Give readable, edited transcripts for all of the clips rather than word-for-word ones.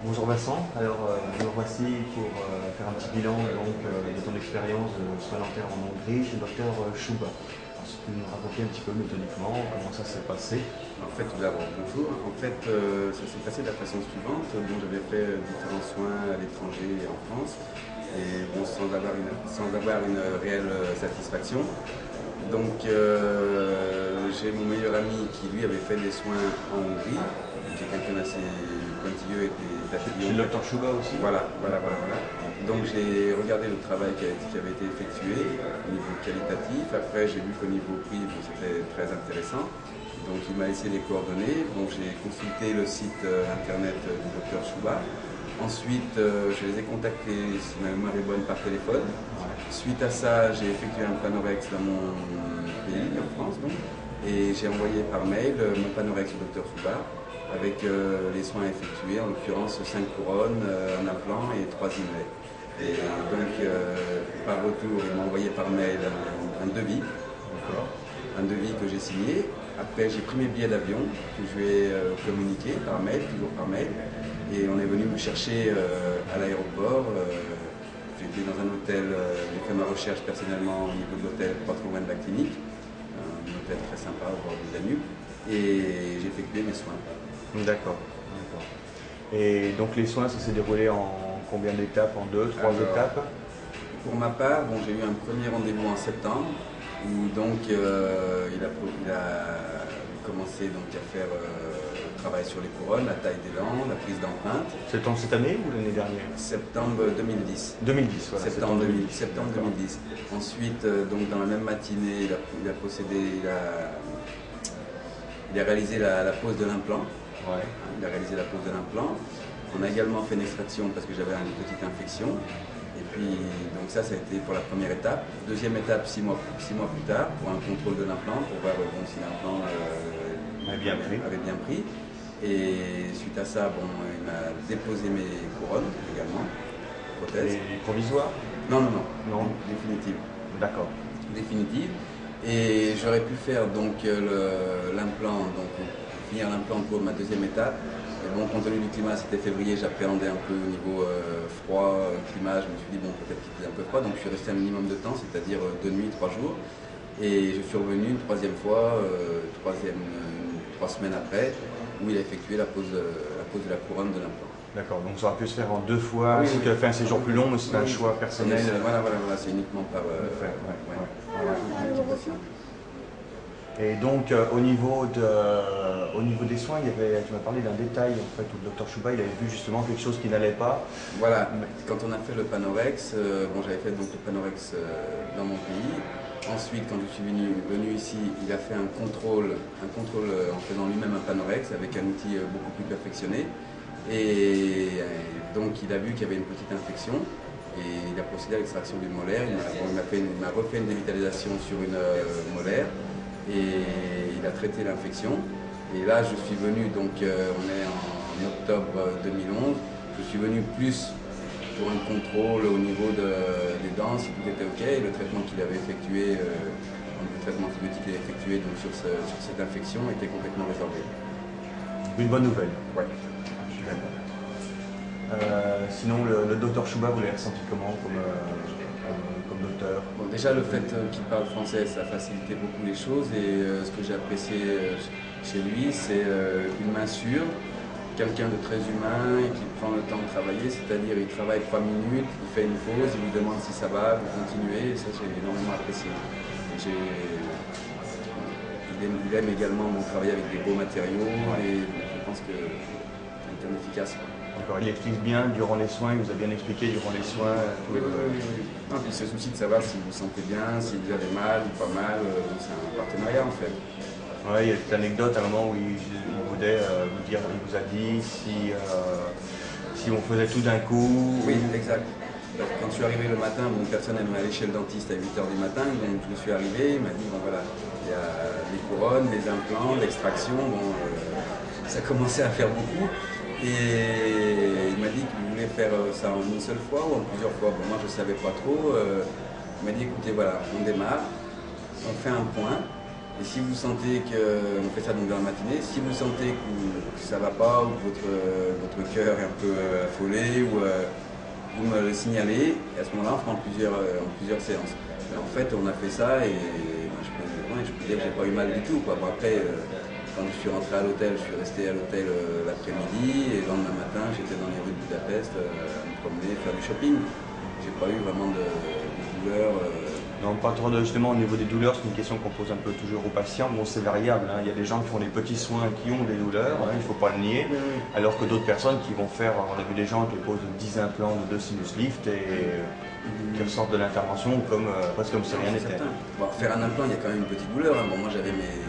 Bonjour Vincent, alors me voici pour faire un petit bilan de ton expérience de soins dentaires en Hongrie chez le docteur Chouba. Alors, si tu peux nous raconter un petit peu méthodiquement comment ça s'est passé. En fait, tout d'abord, bonjour. En fait, ça s'est passé de la façon suivante. Bon, j'avais fait différents soins à l'étranger et en France, et bon, sans avoir une réelle satisfaction. Donc, j'ai mon meilleur ami qui, lui, avait fait des soins en Hongrie, qui est quelqu'un d'assez pointilleux et Chez le d'affilié. docteur Chouba aussi. Voilà. Donc j'ai regardé le travail qui avait été effectué au niveau qualitatif. Après, j'ai vu qu'au niveau prix, bon, c'était très intéressant. Donc il m'a laissé les coordonnées. Bon, j'ai consulté le site internet du docteur Chouba. Ensuite, je les ai contactés, si ma mémoire est bonne, par téléphone. Suite à ça, j'ai effectué un panorex dans mon pays, en France, donc, et j'ai envoyé par mail mon panorex au docteur Chouba avec les soins effectués, en l'occurrence 5 couronnes, un implant et 3 inlets. Et donc, par retour, il m'a envoyé par mail un devis. D'accord. Un devis que j'ai signé. Après, j'ai pris mes billets d'avion que je lui ai communiqué par mail, toujours par mail. Et on est venu me chercher à l'aéroport. J'étais dans un hôtel, j'ai fait ma recherche personnellement au niveau de l'hôtel, pas trop loin de la clinique. Un hôtel très sympa au bord du Danube. Et j'ai effectué mes soins. D'accord. Et donc les soins, ça s'est déroulé en combien d'étapes? En deux, trois Alors, étapes? Pour ma part, bon, j'ai eu un premier rendez-vous en septembre où donc il a commencé donc à faire travail sur les couronnes, la taille des dents, la prise d'empreinte. C'est en cette année ou l'année dernière? Septembre 2010. 2010, voilà. Septembre 2010. Ensuite, donc dans la même matinée, il a réalisé la pose de l'implant. Ouais. Il a réalisé la pose de l'implant. On a également fait une extraction parce que j'avais une petite infection. Et puis, donc ça a été pour la première étape. Deuxième étape, 6 mois plus tard, pour un contrôle de l'implant, pour voir bon, si l'implant avait bien pris. Et suite à ça, bon, il m'a déposé mes couronnes également, prothèses. Et provisoire? Non, Non. définitive. D'accord. Définitive. Et j'aurais pu faire donc l'implant, donc finir l'implant au cours de ma deuxième étape. Mais bon, compte tenu du climat, c'était février, j'appréhendais un peu au niveau froid, climat. Je me suis dit, bon, peut-être qu'il faisait un peu froid, donc je suis resté un minimum de temps, c'est-à-dire 2 nuits, 3 jours. Et je suis revenu une troisième fois, 3 semaines après, où il a effectué la pose de la couronne de l'implant. D'accord, donc ça aurait pu se faire en deux fois. Oui, Si oui. tu as fait un séjour plus long, mais c'est un choix personnel. Voilà, c'est uniquement par. Et donc au niveau des soins, tu m'as parlé d'un détail en fait où le docteur Chouba il avait vu justement quelque chose qui n'allait pas. Voilà, quand on a fait le panorex, bon, j'avais fait donc le panorex dans mon pays. Ensuite, quand je suis venu ici, il a fait un contrôle en faisant lui-même un panorex avec un outil beaucoup plus perfectionné. Et donc il a vu qu'il y avait une petite infection et il a procédé à l'extraction d'une molaire. Il m'a refait une dévitalisation sur une molaire et il a traité l'infection. Et là, je suis venu, donc on est en octobre 2011, je suis venu plus pour un contrôle au niveau des dents, si tout était OK. Et le traitement qu'il avait effectué, le traitement antibiotique qu'il avait effectué donc, sur cette infection était complètement résorbé. Une bonne nouvelle. Ouais. Je suis d'accord. Sinon, le docteur Chouba, vous l'avez ressenti comment comme docteur? Bon, déjà, le fait qu'il parle français, ça a facilité beaucoup les choses. Et ce que j'ai apprécié chez lui, c'est une main sûre, quelqu'un de très humain et qui prend le temps de travailler. C'est-à-dire, il travaille 3 minutes, il fait une pause, il vous demande si ça va, vous continuez. Et ça, j'ai énormément apprécié. Il aime également travailler avec des beaux matériaux et je pense que c'est quelqu'un d'efficace. D'accord, il explique bien durant les soins, il vous a bien expliqué durant les soins. Oui. Non, puis il se soucie de savoir si vous vous sentez bien, si vous avez mal ou pas mal. C'est un partenariat en fait. Ouais, il y a cette anecdote à un moment où il voulait vous dire, il vous a dit si on faisait tout d'un coup. Oui, exact. Quand je suis arrivé le matin, bon, personne n'aimait aller chez le dentiste à 8 h du matin, donc je suis arrivé, il m'a dit, bon voilà, il y a les couronnes, les implants, l'extraction, ça commençait à faire beaucoup. Et il m'a dit qu'il voulait faire ça en une seule fois ou en plusieurs fois. Bon, moi je ne savais pas trop. Il m'a dit, écoutez, voilà, on démarre, on fait un point, Et si vous sentez que, on fait ça donc dans la matinée, si vous sentez que ça ne va pas ou que votre cœur est un peu affolé, ou vous me le signalez, et à ce moment-là on fera en plusieurs séances. Mais en fait on a fait ça et je peux dire que j'ai pas eu mal du tout, quoi. Bon, après, quand je suis rentré à l'hôtel, je suis resté à l'hôtel l'après-midi et le lendemain matin j'étais dans les rues de Budapest à me promener, faire du shopping. J'ai pas eu vraiment de douleur. Non, pas trop justement au niveau des douleurs, c'est une question qu'on pose un peu toujours aux patients. Bon, c'est variable, hein. Il y a des gens qui font des petits soins qui ont des douleurs, hein, il ne faut pas le nier, alors que d'autres personnes qui vont faire, on a vu des gens qui posent 10 implants de 2 sinus lift et qui ressortent de l'intervention comme, presque comme si rien n'était. Bon, faire un implant, il y a quand même une petite douleur, hein. Bon, moi j'avais mes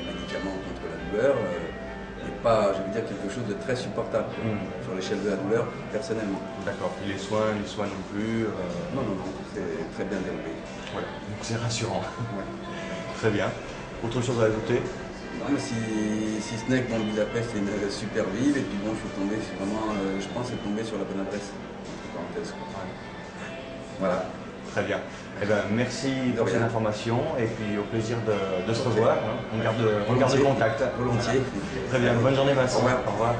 médicaments contre la douleur, mais pas, je veux dire, quelque chose de très supportable sur l'échelle de la douleur, personnellement. D'accord, puis les soins non plus. Non, c'est très bien développé. Voilà, donc c'est rassurant. Ouais. Très bien. Autre chose à ajouter? Non, mais si ce n'est que Budapest c'est une super ville, et puis bon, je suis tombé, vraiment, je pense être tombé sur la bonne adresse. Entre parenthèses. Ouais. Voilà. Très bien. Eh ben, merci pour cette information et puis au plaisir de se revoir. Hein. On garde contact. Volontiers. Très bien. Bonne journée Vincent. Au revoir. Au revoir.